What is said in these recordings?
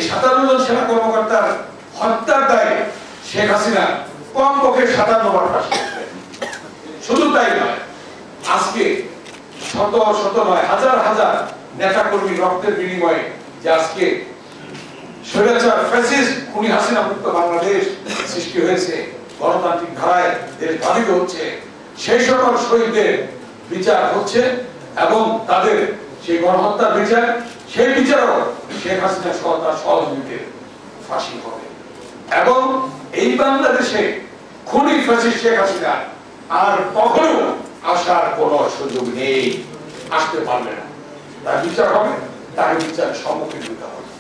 57 জন সেনা কর্মকর্তার হত্যার দায়ে শেখ হাসিনা কমপক্ষে 57 বার ফাঁসি। শুধু তাই নয়, আজকে শত শত নয় হাজার হাজার নেতা কর্মী রক্তের বিনিময়ে যে আজকে স্বৈরাচার ফ্যাসিস্ট খুনি হাসিনা মুক্ত বাংলাদেশ সৃষ্টি হয়েছে, গণতান্ত্রিক ধারায় দেশ বাধিত হচ্ছে, সেই সকল শহীদদের বিচার হচ্ছে এবং তাদের সেই গণহত্যার বিচার, সেই বিচারও শেখ হাসিনা সহ তার সহযোগীদের ফাঁসি হবে। এবং এই বাংলাদেশে খুনি ফ্যাসিস্ট শেখ হাসিনা আর কখনো আসার কোন সুযোগ নেই, আসতে পারবে না। তার বিচার হবে, তাকে বিচার সম্মুখীন হতে হবে।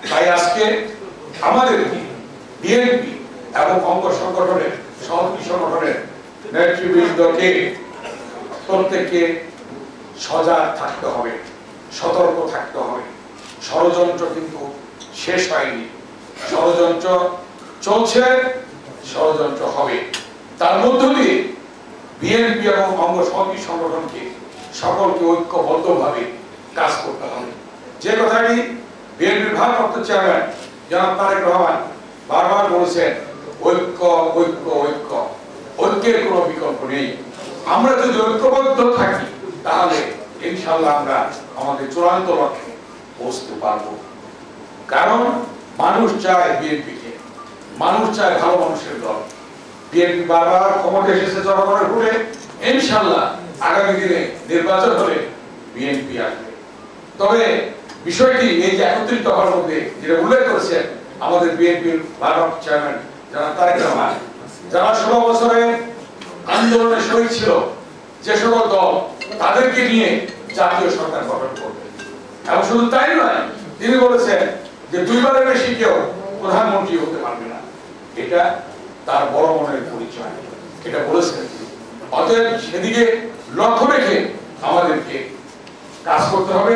তাই আজকে আমাদের বিএনপি এবং অঙ্গ সংগঠনের সহযোগী সংগঠনের নেতৃবৃন্দকে প্রত্যেককে সজাগ থাকতে হবে, সতর্ক থাকতে হবে। ষড়যন্ত্র কিন্তু শেষ হয়নি, ষড়যন্ত্র চলছে, ষড়যন্ত্র হবে। তার মধ্য দিয়ে বিএনপি এবং অঙ্গ সহযোগী সংগঠনকে সকলকে ঐক্যবদ্ধভাবে কাজ করতে হবে। যে কথাটি বিএনপির ভারপ্রাপ্ত চেয়ারম্যান জনাব তারেক রহমান বারবার বলেছেন, ঐক্য ঐক্য ঐক্য, ঐক্যের কোনো বিকল্প নেই। আমরা যদি ঐক্যবদ্ধ থাকি তাহলে ইনশাআল্লাহ আমরা আমাদের চূড়ান্ত লক্ষ্যে পৌঁছতে পারবো। কারণ মানুষ চায় বিএনপিকে, মানুষ চায় ভালো মানুষের দল। বিএনপি বারবার ক্ষমতায় এসেছে জনগণের ভোটে, ইনশাআল্লাহ আগামী দিনে নির্বাচন হলে বিএনপি আসবে। তবে বিষয়টি এই যে একত্রিত হওয়ার মধ্যে যেটা উল্লেখ করেছেন আমাদের বিএনপির ভারপ্রাপ্ত চেয়ারম্যান জনাব তারেক রহমান, যারা 16 বছরে আন্দোলনে শহীদ ছিল যে সকল দল, তাদেরকে নিয়ে জাতীয় সরকার গঠন করবে। এবং শুধু তাই নয়, তিনি বলেছেন যে 2 বারের বেশি কেউ প্রধানমন্ত্রী হতে পারবে না। এটা তার বড় মনের পরিচয়, এটা বলেছেন। অতএব সেদিকে লক্ষ্য রেখে আমাদেরকে কাজ করতে হবে।